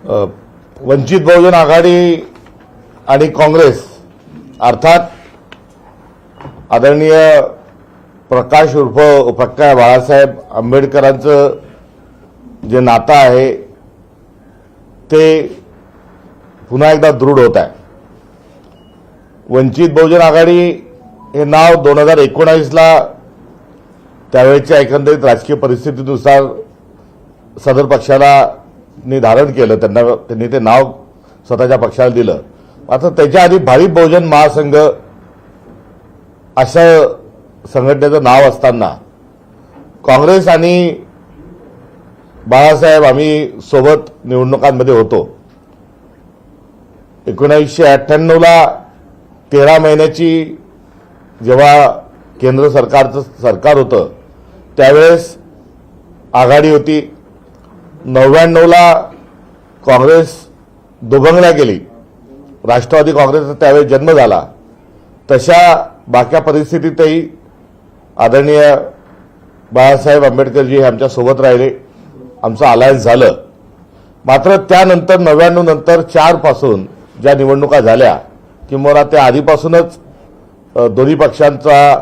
वंचित बहुजन आघाडी आणि काँग्रेस अर्थात आदरणीय प्रकाश उर्फ प्रकाश बाळासाहेब आंबेडकरांचं जे नातं आहे ते पुन्हा एकदा दृढ होत आहे। वंचित बहुजन आघाडी हे नाव 2019ला त्यावेळेच्या एकंदरीत राजकीय परिस्थितीनुसार सदर पक्षाला धारण केलं, त्यांनी ते नाव स्वतःच्या पक्षाला दिलं। मात्र त्याच्या आधी भारिप बहुजन महासंघ असं संघटनेचं नाव असताना काँग्रेस आणि बाळासाहेब आम्ही सोबत निवडणुकांमध्ये होतो। 1998ला 13 महिन्याची जेव्हा केंद्र सरकारचं सरकार होतं त्यावेळेस आघाडी होती। 99ला काँग्रेस दुभंगल्या गेली, राष्ट्रवादी काँग्रेसचा त्यावेळेस जन्म झाला। तशा बाक्या परिस्थितीतही आदरणीय बाळासाहेब आंबेडकरजी हे आमच्या सोबत राहिले, आमचं अलायन्स झालं। मात्र त्यानंतर 99 नंतर 4 पासून ज्या निवडणुका झाल्या किंवा त्या आधीपासूनच दोन्ही पक्षांचा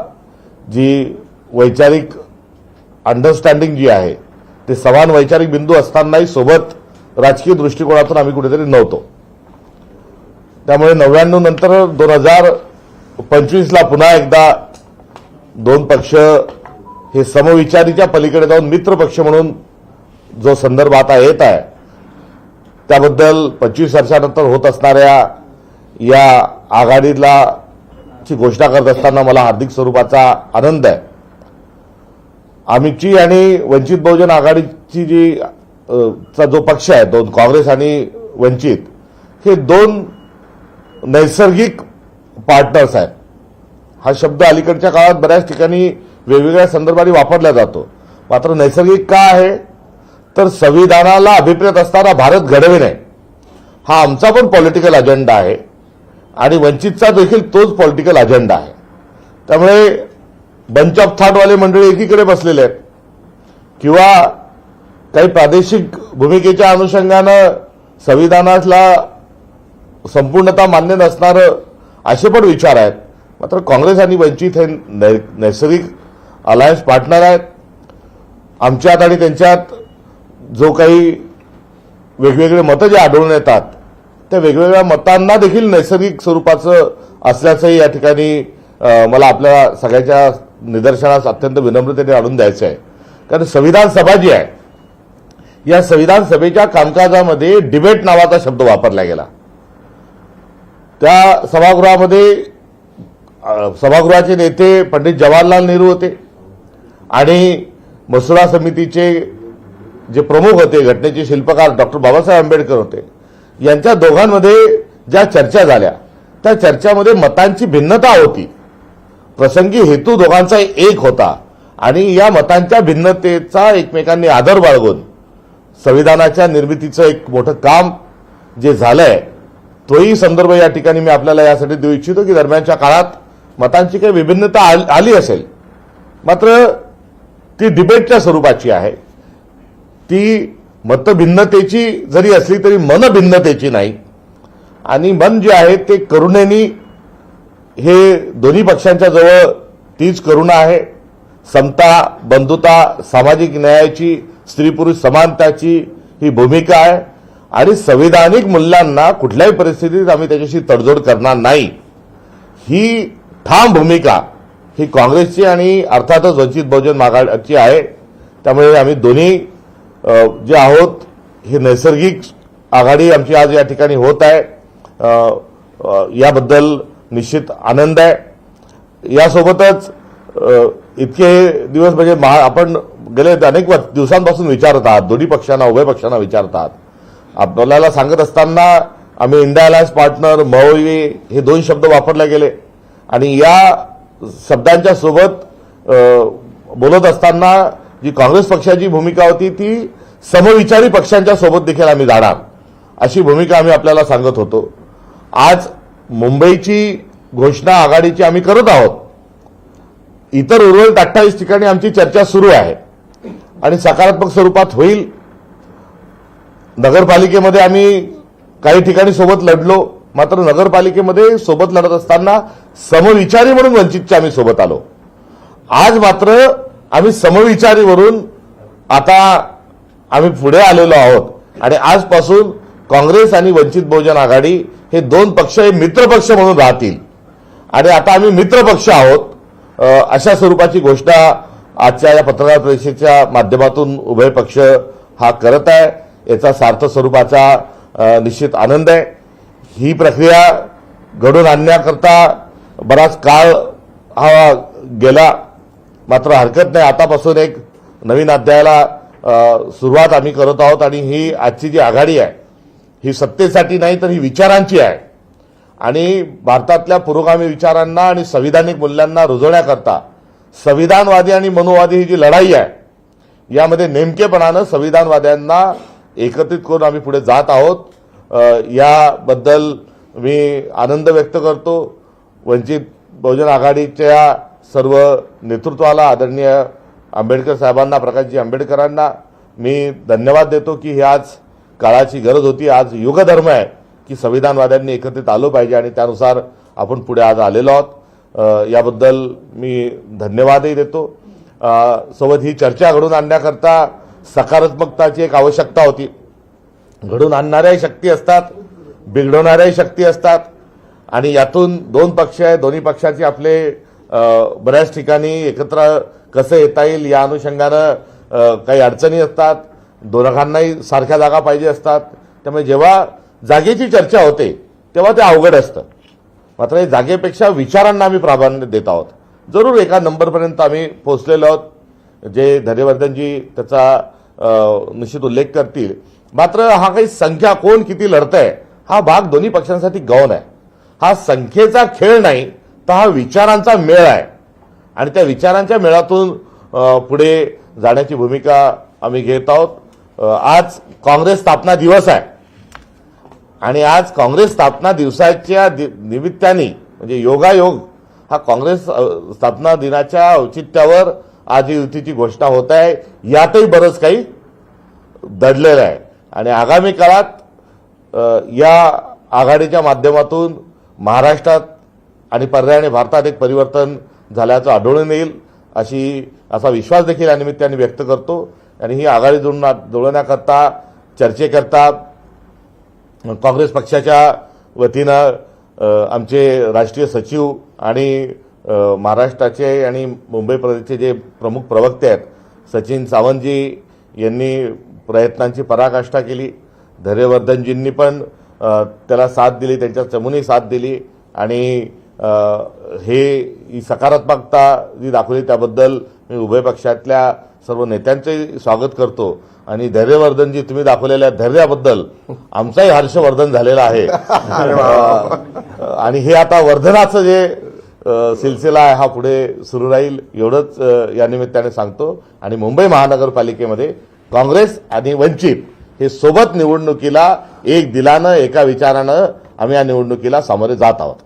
जी वैचारिक अंडरस्टँडिंग जी आहे ते समान वैचारिक बिंदू असतानाही सोबत राजकीय दृष्टिकोनातून आम्ही कुठेतरी नव्हतो। त्यामुळे 99 नंतर 2025ला पुन्हा एकदा दोन पक्ष हे समविचारीच्या पलीकडे जाऊन मित्र पक्ष म्हणून जो संदर्भ आता येत आहे त्याबद्दल 25 वर्षानंतर होत असणाऱ्या या आघाडीला ची घोषणा करत असताना मला हार्दिक स्वरूपाचा आनंद आहे। आमची आणि वंचित बहुजन आघाडीची जी चा जो पक्ष आहे, दोन काँग्रेस आणि वंचित हे दोन नैसर्गिक पार्टनर्स आहेत। हा शब्द अलीकडच्या काळात बऱ्याच ठिकाणी वेगवेगळ्या संदर्भाने वापरला जातो। मात्र नैसर्गिक का आहे तर संविधानाला अभिप्रेत असताना भारत घडविणे हा आमचा पण पॉलिटिकल अजेंडा आहे आणि वंचितचा देखील तोच पॉलिटिकल अजेंडा आहे। त्यामुळे बंच ऑफ थॉटवाले मंडळी एकीकडे बसलेले आहेत किंवा काही प्रादेशिक भूमिकेच्या अनुषंगानं संविधानाला संपूर्णता मान्य नसणारं असे पण विचार आहेत। मात्र काँग्रेस आणि वंचित हे नैसर्गिक अलायन्स पार्टनर आहेत। आमच्यात आणि त्यांच्यात जो काही वेगवेगळे मतं जे आढळून येतात त्या वेगवेगळ्या मतांना देखील नैसर्गिक स्वरूपाचं असल्याचंही या ठिकाणी मला आपल्या सगळ्याच्या निदर्शनास अत्यंत विनम्रतेने आणून द्यायचं आहे। कारण संविधान सभा जी आहे या संविधान सभेच्या कामकाजामध्ये डिबेट नावाचा शब्द वापरला गेला। त्या सभागृहामध्ये सभागृहाचे नेते पंडित जवाहरलाल नेहरू होते आणि मसुदा समितीचे जे प्रमुख होते, घटनेचे शिल्पकार डॉक्टर बाबासाहेब आंबेडकर होते। यांच्या दोघांमध्ये ज्या चर्चा झाल्या त्या चर्चामध्ये मतांची भिन्नता होती, प्रसंगी हेतू दोघांचा एक होता आणि या मतांच्या भिन्नतेचा एकमेकांनी आदर बाळगून संविधानाच्या निर्मितीचं एक मोठं काम जे झालंय तोही संदर्भ या ठिकाणी मी आपल्याला यासाठी देऊ इच्छितो की दरम्यानच्या काळात मतांची काही विभिन्नता आली असेल मात्र ती डिबेटच्या स्वरूपाची आहे। ती मतभिन्नतेची जरी असली तरी मनभिन्नतेची नाही आणि मन जे आहे ते करुणेनी हे दोन्ही पक्षांच्या जवळ तीच करुणा आहे। समता, बंधुता, सामाजिक न्यायाची, स्त्री पुरुष समानताची ही भूमिका आहे आणि संविधानिक मूल्यांना कुठल्याही परिस्थितीत आम्ही त्याच्याशी तडजोड करणार नाही ही ठाम भूमिका ही काँग्रेसची आणि अर्थातच वंचित बहुजन आघाडीची आहे। त्यामुळे आम्ही दोन्ही जे आहोत हे नैसर्गिक आघाडी आमची आज या ठिकाणी होत आहे, याबद्दल निश्चित आनंद आहे। यासोबतच इतके दिवस म्हणजे आपण गेले अनेक दिवसांपासून विचारत आहात, दोन्ही पक्षांना उभय पक्षांना विचारत आहात। आपल्याला सांगत असताना आम्ही इंडिया अलायन्स पार्टनर, महोई हे दोन शब्द वापरले गेले आणि या शब्दांच्या सोबत बोलत असताना जी काँग्रेस पक्षाची भूमिका होती ती समविचारी पक्षांच्या सोबत देखील आम्ही जाणार अशी भूमिका आम्ही आपल्याला सांगत होतो। आज मुंबईची घोषणा आघाडीची आम्ही करत आहोत, इतर उर्वरित 28 ठिकाणी आमची चर्चा सुरू आहे आणि सकारात्मक स्वरूपात होईल नगरपालिकेमध्ये आम्ही काही ठिकाणी सोबत लढलो, मात्र नगरपालिकेमध्ये सोबत लढत असताना समविचारी म्हणून वंचितच्या आम्ही सोबत आलो. आज मात्र आम्ही समविचारीवरून आता आम्ही पुढे आलेलो आहोत आणि आजपासून काँग्रेस आणि वंचित बहुजन आघाडी हे दोन पक्ष हे मित्रपक्ष म्हणून राहतील आणि आता आम्ही मित्रपक्ष आहोत अशा स्वरूपाची घोषणा आजच्या या पत्रकार परिषदेच्या माध्यमातून उभय पक्ष हा करत आहे. याचा सार्थ स्वरूपाचा निश्चित आनंद आहे. ही प्रक्रिया घडून आणण्याकरता बराच काळ हा गेला, मात्र हरकत नाही. आतापासून एक नवीन अध्यायाला सुरुवात आम्ही करत आहोत आणि ही आजची जी आघाडी आहे ही सत्तेसाठी नाही तर ही विचारांची आहे आणि भारतातल्या पुरोगामी विचारांना आणि संविधानिक मूल्यांना रुजवण्याकरता संविधानवादी आणि मनुवादी ही जी लढाई आहे यामध्ये नेमकेपणानं संविधानवाद्यांना एकत्रित करून आम्ही पुढे जात आहोत. याबद्दल मी आनंद व्यक्त करतो. वंचित बहुजन आघाडीच्या सर्व नेतृत्वाला, आदरणीय आंबेडकर साहेबांना, प्रकाशजी आंबेडकरांना मी धन्यवाद देतो की ही आज काळाची गरज होती. आज युगधर्म आहे की संविधानवाद्यांनी एकत्रित आलो पाहिजे आणि त्यानुसार आपण पुढे आज आलेलो आहोत. याबद्दल मी धन्यवादही देतो. सोबत ही चर्चा घडून आणण्याकरता सकारात्मकताची एक आवश्यकता होती. घडून आणणाऱ्याही शक्ती असतात, बिघडवणाऱ्याही शक्ती असतात आणि यातून दोन पक्ष आहे, दोन्ही पक्षाचे आपले बऱ्याच ठिकाणी एकत्र कसं येता येईल या अनुषंगानं काही अडचणी असतात. दोघांनाही सारख्या जागा पाहिजे असतात. त्यामुळे जेव्हा जागेची चर्चा होते तेव्हा ते अवघड असतं. मात्र या जागेपेक्षा विचारांना आम्ही प्राधान्य देत आहोत. जरूर एका नंबरपर्यंत आम्ही पोहोचलेलो आहोत, जे धैर्यवर्धनजी त्याचा निश्चित उल्लेख करतील. मात्र हा काही संख्या कोण किती लढतंय हा भाग दोन्ही पक्षांसाठी गौण आहे. हा संख्येचा खेळ नाही तर हा विचारांचा मेळ आहे आणि त्या विचारांच्या मेळातून पुढे जाण्याची भूमिका आम्ही घेत आहोत. आज काँग्रेस स्थापना दिवस आहे आणि आज काँग्रेस स्थापना दिवसाच्या निमित्ताने म्हणजे योगायोग हा काँग्रेस स्थापना दिनाच्या औचित्यावर आज ही युतीची घोषणा होत आहे. यातही बरंच काही दडलेलं आहे आणि आगामी काळात या आघाडीच्या माध्यमातून महाराष्ट्रात आणि पर्यायाने भारतात एक परिवर्तन झाल्याचं आढळून येईल असा विश्वास देखील या निमित्ताने व्यक्त करतो. आणि ही आघाडी जुळवण्याकरता चर्चेकरता काँग्रेस पक्षाच्या वतीनं आमचे राष्ट्रीय सचिव आणि महाराष्ट्राचे आणि मुंबई प्रदेशचे जे प्रमुख प्रवक्ते आहेत सचिन सावंतजी यांनी प्रयत्नांची पराकाष्ठा केली. धैर्यवर्धनजींनी पण त्याला साथ दिली, त्यांच्या चमूने साथ दिली आणि ही सकारात्मकता जी दाखवली त्याबद्दल मी उभय पक्षातल्या सर्व नेत्यांचे स्वागत करतो. आणि धैर्यवर्धनजी तुम्ही दाखवलेल्या धैर्याबद्दल आमचाही हर्षवर्धन झालेला आहे आणि हे आता वर्धनाचं जे सिलसिला आहे हा पुढे सुरू राहील एवढंच या निमित्ताने सांगतो. आणि मुंबई महानगरपालिकेमध्ये काँग्रेस आणि वंचित हे सोबत निवडणुकीला एक दिलानं एका विचारानं आम्ही या निवडणुकीला सामोरे जात आहोत.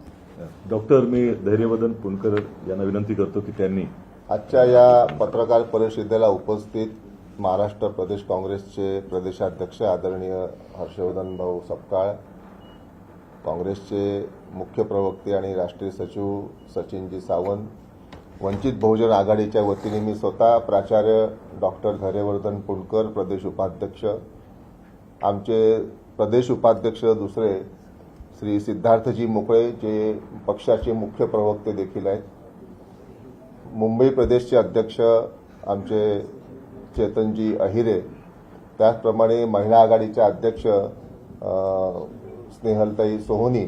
डॉक्टर, मी धैर्यवर्धन पुणकर यांना विनंती करतो की त्यांनी आजच्या या पत्रकार परिषदेला उपस्थित महाराष्ट्र प्रदेश काँग्रेसचे प्रदेशाध्यक्ष आदरणीय हर्षवर्धन भाऊ सपकाळ, काँग्रेसचे मुख्य प्रवक्ते आणि राष्ट्रीय सचिव सचिनजी सावंत, वंचित बहुजन आघाडीच्या वतीने मी स्वतः प्राचार्य डॉक्टर धैर्यवर्धन पुणकर प्रदेश उपाध्यक्ष, आमचे प्रदेश उपाध्यक्ष दुसरे श्री सिद्धार्थजी मोकळे जे पक्षाचे मुख्य प्रवक्ते देखील आहेत, मुंबई प्रदेशचे अध्यक्ष आमचे चेतनजी अहिरे, त्याचप्रमाणे महिला आघाडीच्या अध्यक्ष स्नेहलताई सोहोनी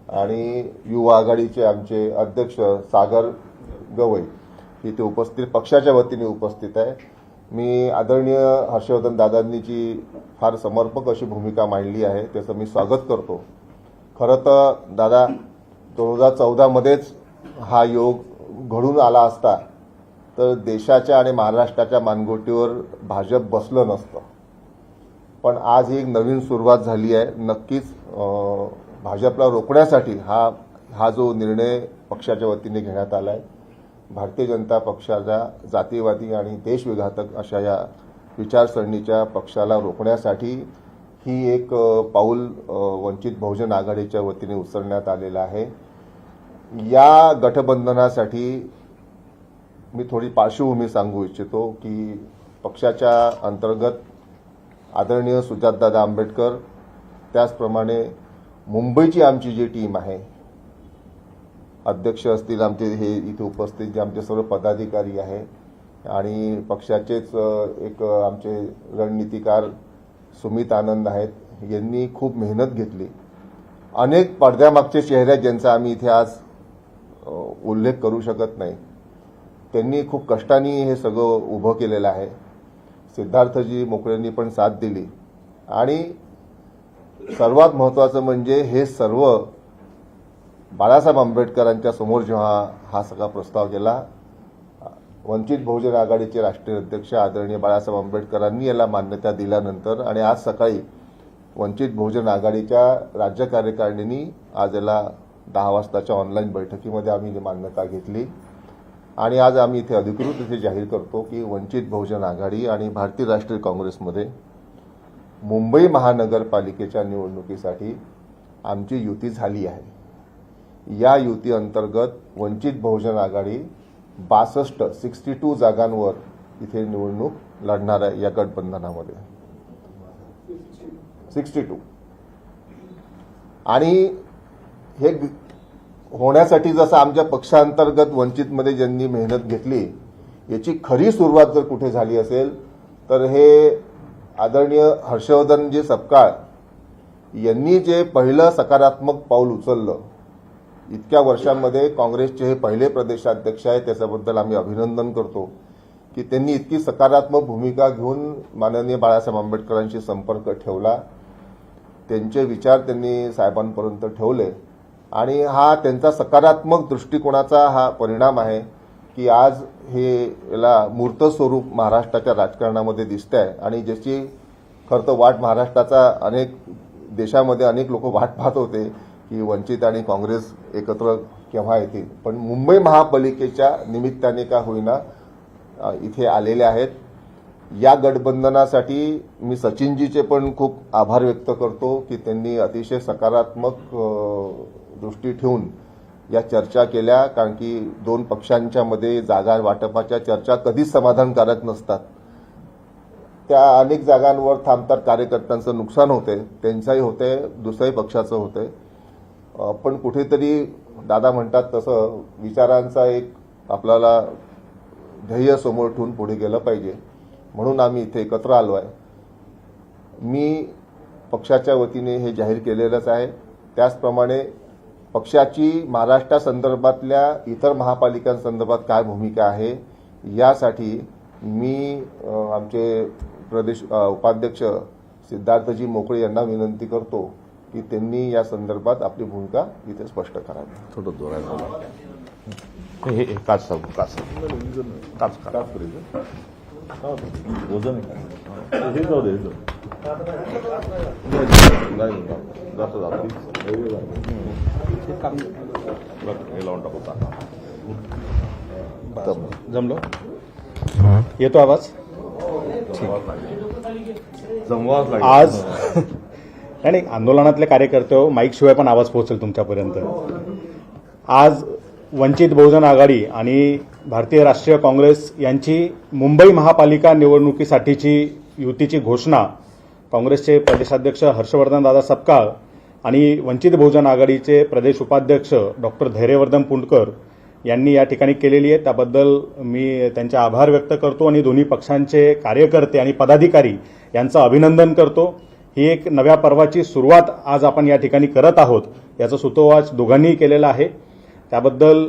आणि युवा आघाडीचे आमचे अध्यक्ष सागर गवई इथे उपस्थित पक्षाच्या वतीने उपस्थित आहे. मी आदरणीय हर्षवर्धन दादांनी जी फार समर्पक अशी भूमिका मांडली आहे त्याचं मी स्वागत करतो. खरं तर दादा 2014 मध्येच हा योग घडून आला असता तर देशाच्या आणि महाराष्ट्राच्या मानगोटीवर भाजप बसलं नसतं. पण आज ही एक नवीन सुरुवात झाली आहे. नक्कीच भाजपला रोखण्यासाठी हा जो निर्णय पक्षाच्या वतीने घेण्यात आला आहे, भारतीय जनता पक्षाच्या जातीवादी आणि देशविघातक अशा या विचारसरणीच्या पक्षाला रोखण्यासाठी ही एक पाऊल वंचित बहुजन आघाडीच्या वतीने उचलण्यात आलेलं आहे. या गठबंधनासाठी मी थोडी पार्श्वभूमी सांगू इच्छितो की पक्षाच्या अंतर्गत आदरणीय सुजातदादा आंबेडकर, त्याचप्रमाणे मुंबईची आमची जी टीम आहे, अध्यक्ष असतील आमचे हे इथे उपस्थित जे आमचे सर्व पदाधिकारी आहे आणि पक्षाचेच एक आमचे रणनीतिकार सुमित आनंद आहेत, यांनी खूप मेहनत घेतली. अनेक पडद्यामागचे चेहरे ज्यांचा आम्ही इथे आज उल्लेख करू शकत नाही, त्यांनी खूप कष्टाने हे सगळं उभं केलेलं आहे. सिद्धार्थजी मोकळेंनी पण साथ दिली आणि सर्वात महत्त्वाचं म्हणजे हे सर्व बाळासाहेब आंबेडकरांच्या समोर जेव्हा हा सगळा प्रस्ताव गेला, वंचित बहुजन आघाडीचे राष्ट्रीय अध्यक्ष आदरणीय बाळासाहेब आंबेडकरांनी याला मान्यता दिल्यानंतर आणि आज सकाळी वंचित बहुजन आघाडीच्या राज्य कार्यकारिणीने आज याला 10 वाजताच्या ऑनलाईन बैठकीमध्ये आम्ही मान्यता घेतली आणि आज आम्ही इथे अधिकृत इथे जाहीर करतो की वंचित बहुजन आघाडी आणि भारतीय राष्ट्रीय काँग्रेसमध्ये मुंबई महानगरपालिकेच्या निवडणुकीसाठी आमची युती झाली आहे. या युती अंतर्गत वंचित बहुजन आघाडी 62 जागांवर इथे निवडणूक लढणार आहे. या गठबंधनामध्ये 62 आणि हे होण्यासाठी जसं आमच्या पक्षांतर्गत वंचितमध्ये ज्यांनी मेहनत घेतली, याची खरी सुरुवात जर कुठे झाली असेल तर हे आदरणीय हर्षवर्धनजी सपकाळ यांनी जे पहिलं सकारात्मक पाऊल उचललं, इतक्या वर्षांमध्ये काँग्रेसचे हे पहिले प्रदेशाध्यक्ष आहेत, त्याच्याबद्दल आम्ही अभिनंदन करतो की त्यांनी इतकी सकारात्मक भूमिका घेऊन माननीय बाळासाहेब आंबेडकरांशी संपर्क ठेवला, त्यांचे विचार त्यांनी साहेबांपर्यंत ठेवले आणि हा त्यांचा सकारात्मक दृष्टिकोनाचा हा परिणाम आहे की आज हे याला मूर्त स्वरूप महाराष्ट्राच्या राजकारणामध्ये दिसत आहे. आणि ज्याची खरं तर वाट महाराष्ट्राचा अनेक देशामध्ये अनेक लोक वाट पाहत होते की वंचित आणि काँग्रेस एकत्र केव्हा येतील, पण मुंबई महापालिकेच्या निमित्ताने का होईना इथे आलेले आहेत. या गठबंधनासाठी मी सचिनजीचे पण खूप आभार व्यक्त करतो की त्यांनी अतिशय सकारात्मक दृष्टी ठेवून या चर्चा केल्या, कारण की दोन पक्षांच्या मध्ये जागा वाटपाच्या चर्चा कधीच समाधानकारक नसतात. त्या अनेक जागांवर थांबतात, कार्यकर्त्यांचं नुकसान होते, त्यांचंही होते, दुसऱ्याही पक्षाचं होते. पण कुठेतरी दादा म्हणतात तसं विचारांचा एक आपल्याला ध्येय समोर ठेवून पुढे गेलं पाहिजे, म्हणून आम्ही इथे एकत्र आलो आहे. मी पक्षाच्या वतीने हे जाहीर केलेलंच आहे. त्याचप्रमाणे पक्षाची महाराष्ट्रासंदर्भातल्या इतर महापालिकांसंदर्भात काय भूमिका आहे यासाठी मी आमचे प्रदेश उपाध्यक्ष सिद्धार्थजी मोकळे यांना विनंती करतो की त्यांनी या संदर्भात आपली भूमिका इथे स्पष्ट करावी. थोडं जोरात हे काच सांगू काच वजन हे जाऊ दे जातो हे लावून टाकू. जमलो येतो आवाज जमवाच आज नाही आंदोलनातले कार्यकर्ते हो, माईक शिवाय पण आवाज पोहोचेल तुमच्यापर्यंत. आज वंचित बहुजन आघाडी आणि भारतीय राष्ट्रीय काँग्रेस यांची मुंबई महापालिका निवडणुकीसाठीची युतीची घोषणा काँग्रेसचे प्रदेशाध्यक्ष हर्षवर्धन दादा सपकाळ आणि वंचित बहुजन आघाडीचे प्रदेश उपाध्यक्ष डॉक्टर धैर्यवर्धन पुंडकर यांनी या ठिकाणी केलेली आहे. त्याबद्दल मी त्यांचे आभार व्यक्त करतो आणि दोन्ही पक्षांचे कार्यकर्ते आणि पदाधिकारी यांचं अभिनंदन करतो. ही एक नव्या पर्वाची सुरुवात आज आपण या ठिकाणी करत आहोत, याचं सुतोवाच दोघांनीही केलेलं आहे. त्याबद्दल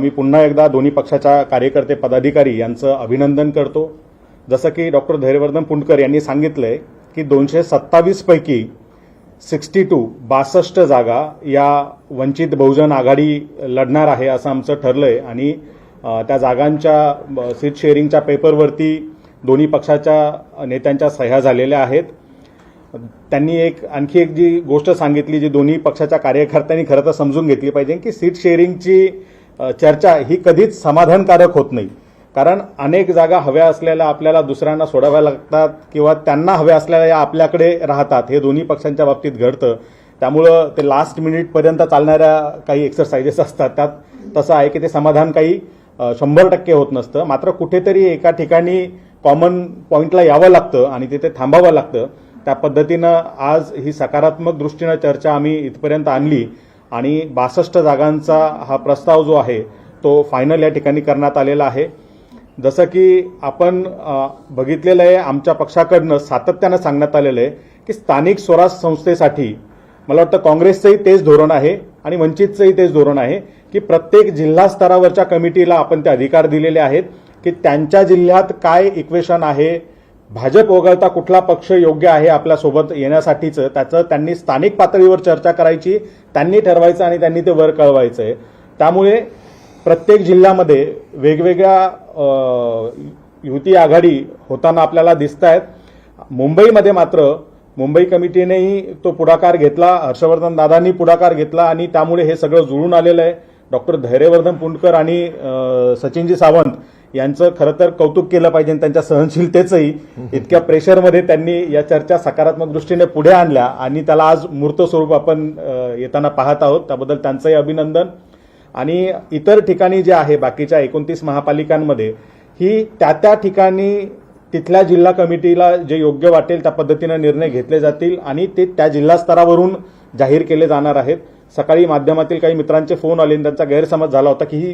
मी पुन्हा एकदा दोन्ही पक्षाच्या कार्यकर्ते पदाधिकारी यांचं अभिनंदन करतो. जसं की डॉक्टर धैर्यवर्धन पुंडकर यांनी सांगितलंय की 227 पैकी 62 जागा या वंचित बहुजन आघाडी लढणार आहे असं आमचं ठरलंय आणि त्या जागांच्या सीट शेअरिंगच्या पेपरवरती दोन्ही पक्षाच्या नेत्यांच्या सह्या झालेल्या आहेत. त्यांनी आणखी एक जी गोष्ट सांगितली जी दोन्ही पक्षाच्या कार्यकर्त्यांनी खरं तर समजून घेतली पाहिजे की सीट शेअरिंगची चर्चा ही कधीच समाधानकारक होत नाही. कारण अनेक जागा हव्या असलेल्या आपल्याला दुसऱ्यांना सोडाव्या लागतात किंवा त्यांना हव्या असलेल्या या आपल्याकडे राहतात. हे दोन्ही पक्षांच्या बाबतीत घडतं. त्यामुळं ते लास्ट मिनिटपर्यंत चालणाऱ्या काही एक्सरसाइजेस असतात, त्यात तसं आहे की ते समाधान काही 100% होत नसतं. मात्र कुठेतरी एका ठिकाणी कॉमन पॉईंटला यावं लागतं आणि तिथे थांबावं लागतं. त्या पद्धतीनं आज ही सकारात्मक दृष्टीनं चर्चा आम्ही इथपर्यंत आणली आणि 62 जागांचा हा प्रस्ताव जो आहे तो फायनल या ठिकाणी करण्यात आलेला आहे. जसं की आपण बघितलेलं आहे, आमच्या पक्षाकडनं सातत्यानं सांगण्यात आलेलं आहे की स्थानिक स्वराज संस्थेसाठी मला वाटतं काँग्रेसचंही तेच धोरण आहे आणि वंचितचंही तेच धोरण आहे की प्रत्येक जिल्हा स्तरावरच्या कमिटीला आपण ते अधिकार दिलेले आहेत की त्यांच्या जिल्ह्यात काय इक्वेशन आहे, भाजप वगळता कुठला पक्ष योग्य आहे आपल्यासोबत येण्यासाठीचं, त्याचं त्यांनी स्थानिक पातळीवर चर्चा करायची, त्यांनी ठरवायचं आणि त्यांनी ते वर कळवायचं आहे. त्यामुळे प्रत्येक जिल्ह्यामध्ये वेगवेगळ्या युती आघाडी होताना आपल्याला दिसत आहेत. मुंबईमध्ये मात्र मुंबई कमिटीनेही तो पुढाकार घेतला, हर्षवर्धन दादांनी पुढाकार घेतला आणि त्यामुळे हे सगळं जुळून आलेलं आहे. डॉक्टर धैर्यवर्धन पुणकर आणि सचिनजी सावंत यांचं खरं तर कौतुक केलं पाहिजे आणि त्यांच्या सहनशीलतेचंही. इतक्या प्रेशरमध्ये त्यांनी या चर्चा सकारात्मक दृष्टीने पुढे आणल्या आणि त्याला आज मूर्त स्वरूप आपण येताना पाहत आहोत. त्याबद्दल त्यांचंही अभिनंदन. आणि इतर ठिकाणी जे आहे बाकीच्या 29 महापालिकांमध्ये ही त्या ठिकाणी तिथल्या जिल्हा कमिटीला जे योग्य वाटेल त्या पद्धतीनं निर्णय घेतले जातील आणि ते त्या जिल्हा स्तरावरून जाहीर केले जाणार आहेत. सकाळी माध्यमातील काही मित्रांचे फोन आले आणि त्यांचा गैरसमज झाला होता की ही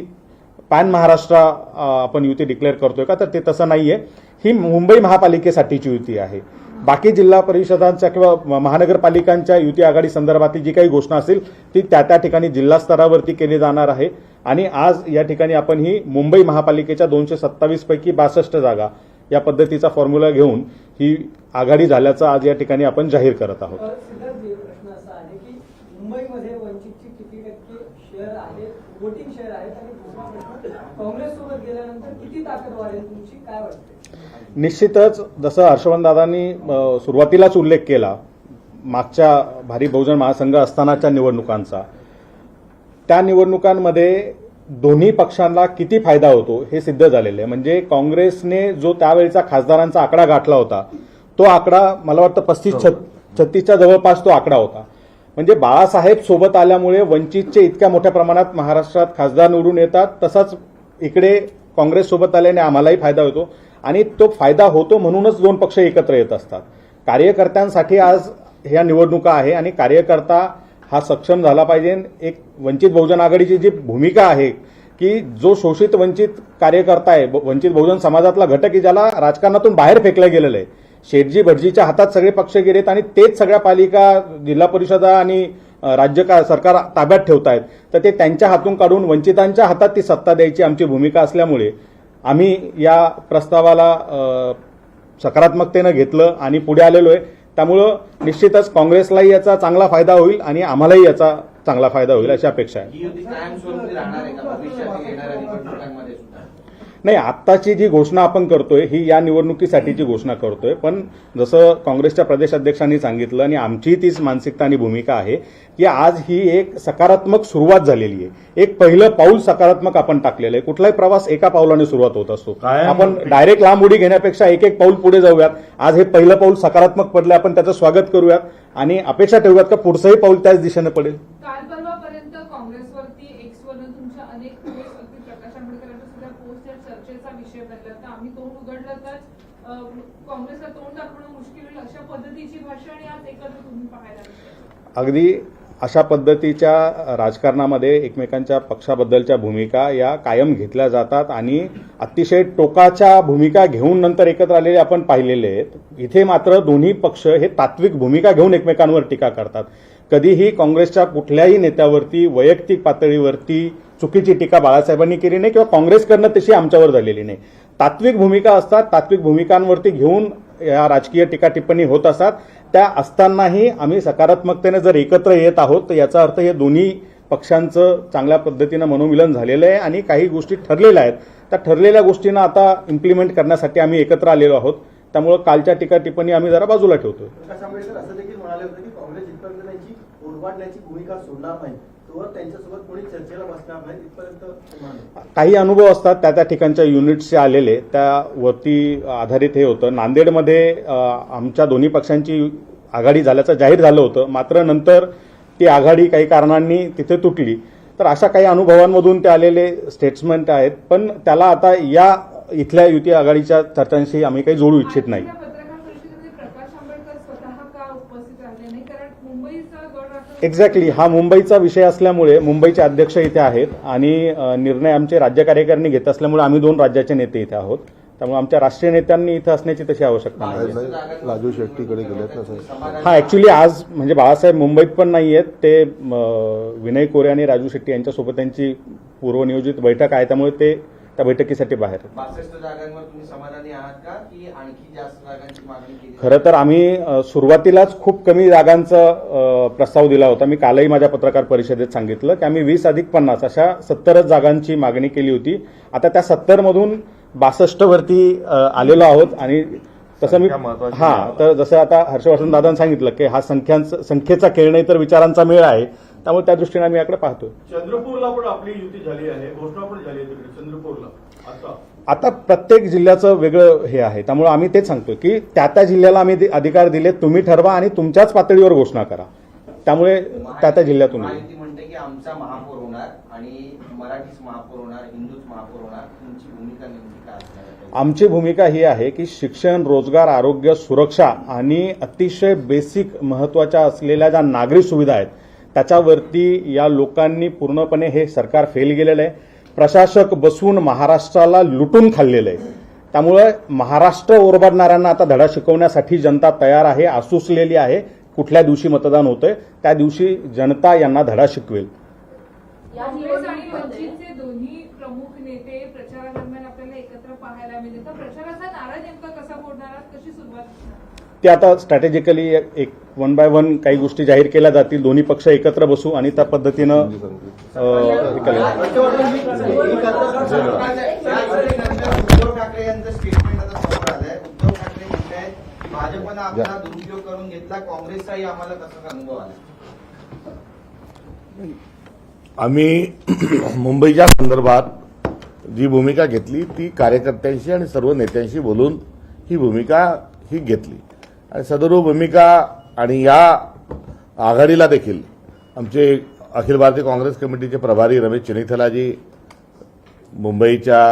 पॅन महाराष्ट्र आपण युती डिक्लेअर करतोय का, तर ते तसं नाहीये. ही मुंबई महापालिकेसाठीची युती आहे. बाकी जिल्हा परिषदांच्या किंवा महानगरपालिकांच्या युती आघाडी संदर्भातली जी काही घोषणा असेल ती त्या ठिकाणी जिल्हा स्तरावरती केली जाणार आहे. आणि आज या ठिकाणी आपण ही मुंबई महापालिकेच्या 227 पैकी 62 जागा या पद्धतीचा फॉर्म्युला घेऊन ही आघाडी झाल्याचं आज या ठिकाणी आपण जाहीर करत आहोत. प्रश्न असा आहे की मुंबईमध्ये वंचितची किती टक्के शेअर आहे, वोटिंग शेअर आहेत आणि काँग्रेस सोबत गेल्यानंतर किती ताकद वाढेल तुमची, काय वाटते? निश्चितच जसं हर्षवर्धनदादांनी सुरुवातीलाच उल्लेख केला मागच्या भारी बहुजन महासंघ असतानाच्या निवडणुकांचा, त्या निवडणुकांमध्ये दोन्ही पक्षांना किती फायदा होतो हे सिद्ध झालेलं आहे. म्हणजे काँग्रेसने जो त्यावेळेचा खासदारांचा आकडा गाठला होता तो आकडा मला वाटतं 35-36च्या जवळपास तो आकडा होता. म्हणजे बाळासाहेब सोबत आल्यामुळे वंचितचे इतक्या मोठ्या प्रमाणात महाराष्ट्रात खासदार निवडून येतात. तसंच इकडे काँग्रेस सोबत आल्याने आम्हालाही फायदा होतो आणि तो फायदा होतो म्हणूनच दोन पक्ष एकत्र येत असतात. कार्यकर्त्यांसाठी आज ह्या निवडणुका आहे आणि कार्यकर्ता हा सक्षम झाला पाहिजे. एक वंचित बहुजन आघाडीची जी भूमिका आहे की जो शोषित वंचित कार्यकर्ता आहे, वंचित बहुजन समाजातला घटक की ज्याला राजकारणातून बाहेर फेकलं गेलेलं आहे, शेठजी भटजीच्या हातात सगळे पक्ष गेलेत आणि तेच सगळ्या पालिका, जिल्हा परिषदा आणि राज्य सरकार ताब्यात ठेवतायत, तर ते त्यांच्या हातून काढून वंचितांच्या हातात ती सत्ता द्यायची आमची भूमिका असल्यामुळे आम्ही या प्रस्तावाला सकारात्मकतेनं घेतलं आणि पुढे आलेलो आहे. त्यामुळं निश्चितच काँग्रेसलाही याचा चांगला फायदा होईल आणि आम्हालाही याचा चांगला फायदा होईल अशी अपेक्षा आहे. नाही, आत्ताची जी घोषणा आपण करतोय ही या निवडणुकीसाठीची घोषणा करतोय, पण जसं काँग्रेसच्या प्रदेशाध्यक्षांनी सांगितलं आणि आमची तीच मानसिकता आणि भूमिका आहे की आज ही एक सकारात्मक सुरुवात झालेली आहे. एक पहिलं पाऊल सकारात्मक आपण टाकलेलं आहे. कुठलाही प्रवास एका पावलाने सुरुवात होत असतो. आपण डायरेक्ट लांब उडी घेण्यापेक्षा एक एक पाऊल पुढे जाऊयात. आज हे पहिलं पाऊल सकारात्मक पडलं, आपण त्याचं स्वागत करूयात आणि अपेक्षा ठेवूयात का पुढचंही पाऊल त्याच दिशेने पडेल. काल परवापर्यंत काँग्रेसवरती एक्सवरून तुमच्या अनेक पोस्ट अगदी प्रकाश आंबेडकरांच्या सुद्धा पोस्ट या चर्चेचा विषय बनला. तर आम्ही तोंड उघडलं तर काँग्रेसला तोंड दाखवणं मुश्किल होईल अशा पद्धतीची भाषा आणि आज एकत्र तुम्ही पाहायला मिळते. अगदी अशा पद्धतीच्या राजकारणामध्ये एकमेकांच्या पक्षाबद्दलच्या भूमिका या कायम घेतल्या जातात आणि अतिशय टोकाच्या भूमिका घेऊन नंतर एकत्र आलेले आपण पाहिलेले आहेत. इथे मात्र दोन्ही पक्ष हे तात्विक भूमिका घेऊन एकमेकांवर टीका करतात. कधीही काँग्रेसच्या कुठल्याही नेत्यावरती वैयक्तिक पातळीवरती चुकीची टीका बाळासाहेबांनी केली नाही किंवा काँग्रेसकडनं तशी आमच्यावर झालेली नाही. तात्विक भूमिका असतात, तात्विक भूमिकांवरती घेऊन या राजकीय टीका टिप्पणी होत असतात. त्या असतानाही आम्ही सकारात्मकतेने जर एकत्र येत आहोत तर याचा अर्थ हे दोन्ही पक्षांचं चांगल्या पद्धतीनं मनोमिलन झालेलं आहे आणि काही गोष्टी ठरलेल्या आहेत. त्या ठरलेल्या गोष्टींना आता इम्प्लिमेंट करण्यासाठी आम्ही एकत्र आलेलो आहोत. त्यामुळं कालच्या टीका टिप्पणी आम्ही जरा बाजूला ठेवतो. प्रकाश आंबेडकर असं देखील म्हणाले होते की काँग्रेस जिथपर्यंत त्यांची ओरबाडण्याची भूमिका सोडणार नाही तोवर त्यांच्यासोबत कोणी चर्चेला बसणार नाही इथपर्यंत ते म्हणाले. काही अनुभव असतात त्या ठिकाणच्या युनिट्सचे आलेले त्यावरती आधारित हे होतं. नांदेडमध्ये आमच्या दोन्ही पक्षांची आघाडी झाल्याचं जाहीर झालं होतं, मात्र नंतर ती आघाडी काही कारणांनी तिथे तुटली. तर अशा काही अनुभवांमधून ते आलेले स्टेटमेंट आहेत, पण त्याला आता या इथल्या युती आघाडीच्या चर्चांशी आम्ही काही जोडू इच्छित नाही. आजच्या पत्रकार परिषदेमध्ये प्रकाश आंबेडकर स्वतः का उपस्थित राहिले नाही? कारण मुंबईचा गड राखण एक्झॅक्टली हा मुंबईचा विषय असल्यामुळे मुंबईचे अध्यक्ष इथे आहेत आणि निर्णय आमचे राज्य कार्यकारिणी घेत असल्यामुळे आम्ही 2 राज्याचे नेते इथे आहोत. त्यामुळे आमच्या राष्ट्रीय नेत्यांनी इथं असण्याची तशी आवश्यकता नाही. राजू शेट्टीकडे गेलेत ना साहेब. हा ऍक्च्युली आज म्हणजे बाळासाहेब मुंबईत पण नाही आहेत, ते विनय कोरे आणि राजू शेट्टी यांच्यासोबत त्यांची पूर्वनियोजित बैठक आहे, त्यामुळे ते त्या बैठकीसाठी बाहेर. 62 जागांवर तुम्ही समाधानी आहात का की आणखी जास्त जागांची मागणी केली? खरं तर आम्ही सुरुवातीलाच खूप कमी जागांचा प्रस्ताव दिला होता. मी कालही माझ्या पत्रकार परिषदेत सांगितलं की आम्ही 20+50 अशा 70 जागांची मागणी केली होती. आता त्या 70 मधून 62 वरती आलेलो आहोत आणि तसं मी तर जसं आता हर्षवर्धन दादांनी सांगितलं की हा संख्येचा खेळ नाही तर विचारांचा मेळ आहे, त्यामुळे त्या दृष्टीने आम्ही याकडे पाहतो. चंद्रपूरला पण आपली युती झाली आहे, घोषणा पण झाली आहे तिकडे चंद्रपूरला. आता प्रत्येक जिल्ह्याचं वेगळं हे आहे, त्यामुळे आम्ही तेच सांगतो की त्या जिल्ह्याला आम्ही अधिकार दिले, तुम्ही ठरवा आणि तुमच्याच पातळीवर घोषणा करा. त्यामुळे त्या जिल्ह्यातून माहिती म्हणते की आमचा महापौर होणार आणि मराठीच महापौर होणार, हिंदूच महापौर होणार. तुमची भूमिका नेमकी काय असणार आहे? आमची भूमिका ही आहे की शिक्षण, रोजगार, आरोग्य, सुरक्षा आणि अतिशय बेसिक महत्वाच्या असलेल्या ज्या नागरी सुविधा आहेत त्याच्यावरती या लोकांनी पूर्णपणे हे सरकार फेल गेलेलं आहे. प्रशासक बसून महाराष्ट्राला लुटून खाल्लेलं आहे. त्यामुळे महाराष्ट्र ओरबाडणाऱ्यांना आता धडा शिकवण्यासाठी जनता तयार आहे, आसुसलेली आहे. कुठल्या दिवशी मतदान होतंय त्या दिवशी जनता यांना धडा शिकवेल. काँग्रेस आणि वंचितचे दोन्ही प्रमुख नेते प्रचारादरम्यान आपल्याला एकत्र पाहायला मिळते. तर प्रचाराचा नारा नेमका कसा फोडणार आहात? कशी सुरुवात असणार? ते आता स्ट्रॅटेजिकली एक 1 by 1 काही गोष्टी जाहीर केल्या जातील. दोन्ही पक्ष एकत्र बसू आणि त्या पद्धतीनं उद्धव ठाकरे यांचं स्टेटमेंट आता समोर आलंय. उद्धव ठाकरे म्हणतायत की भाजपनं आपला दुरुपयोग करून घेतला, काँग्रेसचाही आम्हाला तसाच अनुभव आला. आम्ही मुंबईच्या संदर्भात जी भूमिका घेतली ती कार्यकर्त्यांशी आणि सर्व नेत्यांशी बोलून ही भूमिका ही घेतली आणि सदर भूमिका आणि या आघाडीला देखील आमचे अखिल भारतीय काँग्रेस कमिटीचे प्रभारी रमेश चेन्नीथलाजी, मुंबईच्या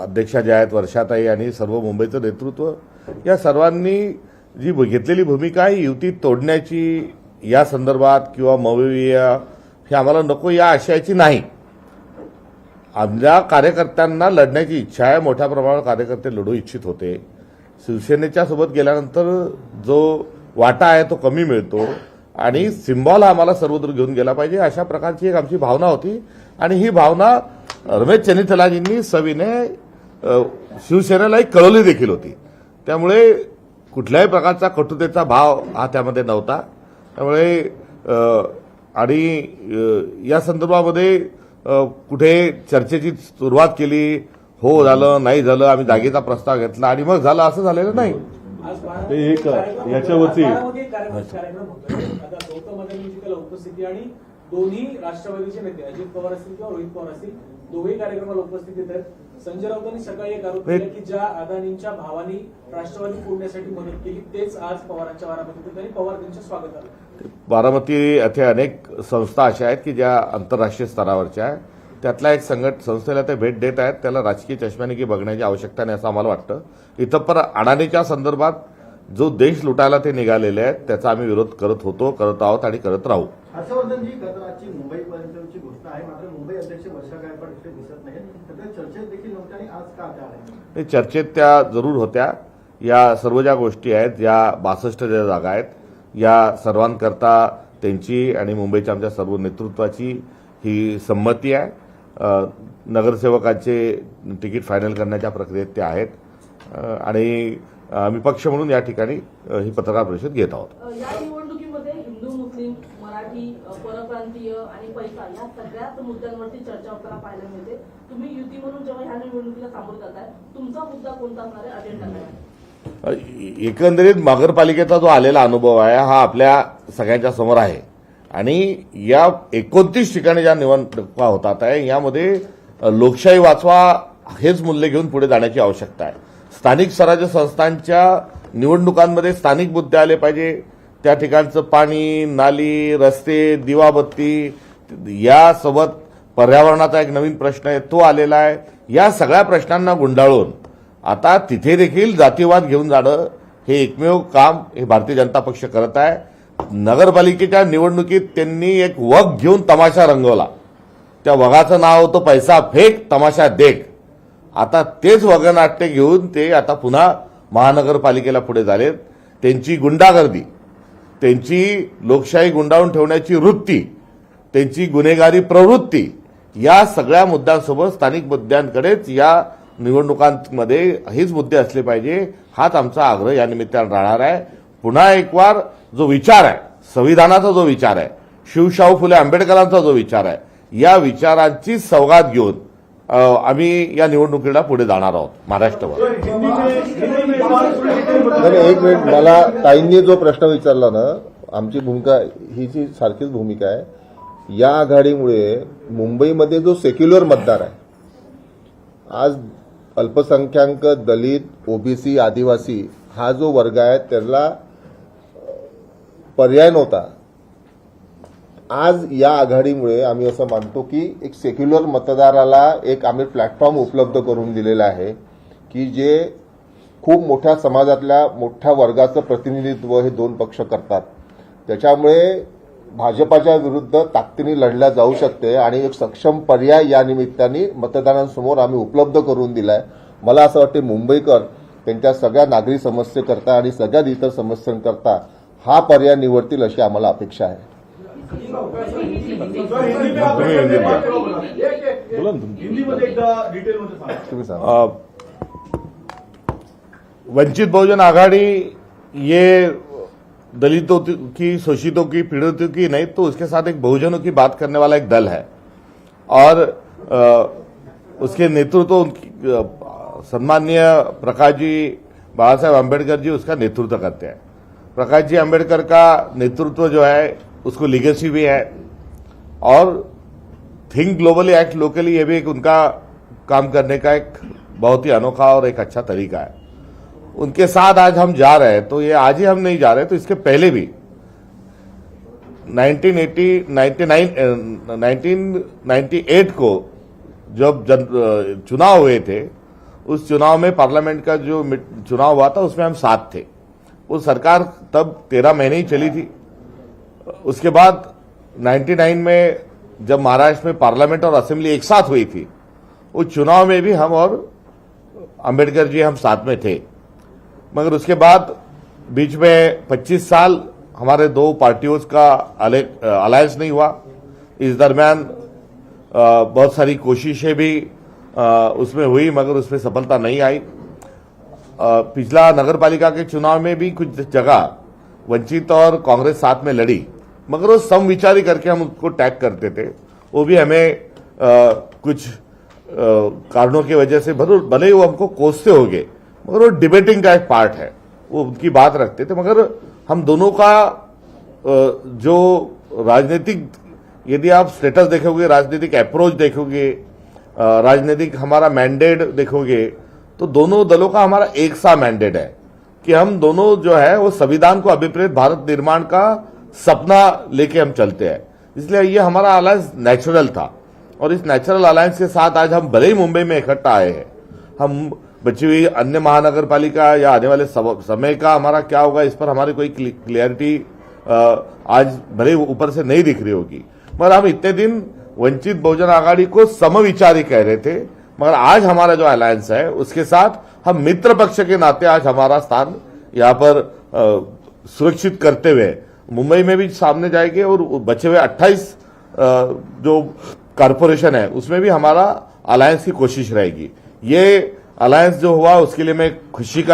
अध्यक्षा ज्या आहेत वर्षाताई आणि सर्व मुंबईचं नेतृत्व या सर्वांनी जी घेतलेली भूमिका आहे युती तोडण्याची या संदर्भात किंवा मविया हे आम्हाला नको या आशयाची नाही. आमच्या कार्यकर्त्यांना लढण्याची इच्छा आहे. मोठ्या प्रमाणावर कार्यकर्ते लढू इच्छित होते. शिवसेनेच्या सोबत गेल्यानंतर जो वाटा आहे तो कमी मिळतो आणि सिम्बॉल हा आम्हाला सर्वत्र घेऊन गेला पाहिजे अशा प्रकारची एक आमची भावना होती आणि ही भावना रमेश चेन्नीथलाजींनी सविने शिवसेनेलाही कळवली देखील होती. त्यामुळे कुठल्याही प्रकारचा कटुतेचा भाव हा त्यामध्ये नव्हता. त्यामुळे आणि या संदर्भामध्ये कुठे चर्चेची सुरुवात केली, हो झालं नाही झालं, आम्ही जागेचा प्रस्ताव घेतला आणि मग झालं असं झालेलं नाही. एक याच्यावरती कार्यक्रम होतोय आता गौतम अदानींची त्याला उपस्थिती आणि दोन्ही राष्ट्रवादीचे नेते अजित पवार असतील किंवा रोहित पवार असतील दोघे कार्यक्रमाला उपस्थित आहेत. संजय राऊतांनी सकाळी एक आरोप केला की ज्या अदानींच्या भावानी राष्ट्रवादी फोडण्यासाठी मदत केली तेच आज पवारांच्या बारामतीत आणि पवार त्यांच्या स्वागताला. बारामती येथे अनेक संस्था अशा आहेत की ज्या आंतरराष्ट्रीय स्तरावरच्या आहेत. त्यातल्या एक संस्थेला ते भेट देत आहेत. त्याला राजकीय चष्म्याने की बघण्याची आवश्यकता नाही असं आम्हाला वाटतं. इथं पण अडाणीच्या संदर्भात जो देश लुटायला ते निघालेले आहेत त्याचा आम्ही विरोध करत होतो, करत आहोत आणि करत राहू. हर्षवर्धनजी गतराची मुंबईपर्यंतची घोषणा आहे मात्र मुंबई अध्यक्ष वर्षा गायकवाड इथे दिसत नाही. सध्या चर्चेत देखील नव्हत्या आणि आज का त्या आल्या? चर्चेत त्या जरूर होत्या. या सर्व ज्या गोष्टी आहेत, या 62 ज्या जागा आहेत, या सर्वांकरता त्यांची आणि मुंबईच्या आमच्या सर्व नेतृत्वाची ही संमती आहे. नगरसेवकांचे तिकीट फायनल करण्याच्या प्रक्रियेत ते आहेत आणि आम्ही पक्ष म्हणून या ठिकाणी ही पत्रकार परिषद घेत आहोत. या निवडणुकीमध्ये हिंदू, मुस्लिम, मराठी, परप्रांतीय आणि पैसा या सगळ्याच मुद्द्यांवरती चर्चा होताना पाहायला मिळते. तुम्ही युती म्हणून जेव्हा ह्या निवडणुकीला सामोरं जाताय तुमचा मुद्दा कोणता असणार आहे, अजेंडा काय? एकंदरीत नगरपालिकेचा जो आलेला अनुभव आहे हा आपल्या सगळ्यांच्या समोर आहे आणि या 29 ठिकाणी ज्या निवडणुका होतात आहे यामध्ये लोकशाही वाचवा हेच मूल्य घेऊन पुढे जाण्याची आवश्यकता आहे. स्थानिक स्वराज्य संस्थांच्या निवडणुकांमध्ये स्थानिक मुद्दे आले पाहिजे. त्या ठिकाणचं पाणी, नाली, रस्ते, दिवाबत्ती यासोबत पर्यावरणाचा एक नवीन प्रश्न आहे तो आलेला आहे. या सगळ्या प्रश्नांना गुंडाळून आता तिथे देखील जातीवाद घेऊन जाणं हे एकमेव काम हे भारतीय जनता पक्ष करत आहे. नगरपालिकेच्या निवडणुकीत त्यांनी एक वग घेऊन तमाशा रंगवला. त्या वगाचं नाव होतं पैसा फेक तमाशा देख. आता तेच वगनाट्य घेऊन ते आता पुन्हा महानगरपालिकेला पुढे झालेत. त्यांची गुंडागर्दी, त्यांची लोकशाही गुंडाळून ठेवण्याची वृत्ती, त्यांची गुन्हेगारी प्रवृत्ती या सगळ्या मुद्द्यांसोबत स्थानिक मुद्द्यांकडेच या निवडणुकांमध्ये हेच मुद्दे असले पाहिजे हाच आमचा आग्रह या निमित्तानं राहणार आहे. पुन्हा एक वार जो विचार आहे, संविधानाचा जो विचार आहे, शिवशाहू फुले आंबेडकरांचा जो विचार आहे, या विचारांची सौगात घेऊन आम्ही या निवडणुकीला पुढे जाणार आहोत महाराष्ट्रभर. नाही, एक मिनिट, मला ताईंनी जो प्रश्न विचारला ना, आमची भूमिका ही जी सारखीच भूमिका आहे. या आघाडीमुळे मुंबईमध्ये जो सेक्युलर मतदार आहे, आज अल्पसंख्याक, दलित, ओबीसी, आदिवासी हा जो वर्ग आहे त्याला पर्याय नव्हता. आज या आघाडीमुळे आम्ही असं मानतो की एक सेक्युलर मतदाराला एक आम्ही प्लॅटफॉर्म उपलब्ध करून दिलेला आहे की जे खूप मोठ्या समाजातल्या मोठ्या वर्गाचं प्रतिनिधित्व हे दोन पक्ष करतात. त्याच्यामुळे भाजपाच्या विरुद्ध ताकदीने लढल्या जाऊ शकते आणि एक सक्षम पर्याय या निमित्ताने मतदारांसमोर आम्ही उपलब्ध करून दिलाय. मला असं वाटते मुंबईकर त्यांच्या सगळ्या नागरी समस्येकरता आणि सगळ्या इतर समस्यांकरता हा पर्याय निवडतील अशी आम्हाला अपेक्षा आहे. हिंदीमध्ये एकदा डिटेलमध्ये सांगा. तुम्ही सांगा. वंचित बहुजन आघाड़ी ये दलितों की, शोषितों की, पीड़ितों की नहीं तो उसके साथ एक बहुजनों की बात करने वाला एक दल है और उसके नेतृत्व सम्माननीय प्रकाश जी बाबा साहेब अम्बेडकर जी उसका नेतृत्व करते हैं. प्रकाश जी अम्बेडकर का नेतृत्व जो है उसको लीगेसी भी है और थिंक ग्लोबली एक्ट लोकली ये भी एक उनका काम करने का एक बहुत ही अनोखा और एक अच्छा तरीका है. उनके साथ आज हम जा रहे हैं तो ये आज ही हम नहीं जा रहे, तो इसके पहले भी 1998 को जब चुनाव हुए थे, उस चुनाव में पार्लियामेंट का जो चुनाव हुआ था उसमें हम साथ थे. वो सरकार तब 13 महीने ही चली थी. उसके बाद 99 में जब महाराष्ट्र में पार्लियामेंट और असेंबली एक साथ हुई थी, उस चुनाव में भी हम और अंबेडकर जी हम साथ में थे. मगर उसके बाद बीच में 25 साल हमारे दो पार्टियों का अलायंस नहीं हुआ. इस दरमियान बहुत सारी कोशिशें भी उसमें हुई मगर उसमें सफलता नहीं आई. पिछला नगरपालिका के चुनाव में भी कुछ जगह वंचित और कांग्रेस साथ में लड़ी मगर वो समविचारी करके हम उसको टैग करते थे. वो भी हमें कुछ कारणों की वजह से भले ही वो हमको कोसते हो गए मगर वो डिबेटिंग का एक पार्ट है, वो उनकी बात रखते थे. मगर हम दोनों का जो राजनीतिक, यदि आप स्टेटस देखोगे, राजनीतिक अप्रोच देखोगे, राजनीतिक हमारा मैंडेट देखोगे तो दोनों दलों का हमारा एक सा मैंडेट है कि हम दोनों जो है वो संविधान को अभिप्रेत भारत निर्माण का सपना लेके हम चलते हैं. इसलिए ये हमारा अलायंस नेचुरल था और इस नेचुरल अलायंस के साथ आज हम भले ही मुंबई में इकट्ठा आए हैं. हम बची हुई अन्य महानगरपालिका या आने वाले समय का हमारा क्या होगा इस पर हमारी कोई क्लियरिटी आज भले ऊपर से नहीं दिख रही होगी. मगर हम इतने दिन वंचित बहुजन आघाड़ी को समविचारी कह रहे थे मगर आज हमारा जो अलायंस है उसके साथ हम मित्र पक्ष के नाते आज हमारा स्थान यहाँ पर सुरक्षित करते हुए मुंबई में भी सामने जाएंगे और बचे हुए 28 जो कारपोरेशन है उसमें भी हमारा अलायंस की कोशिश रहेगी. ये अलायंस जो हुआ उसके लिए मैं खुशी का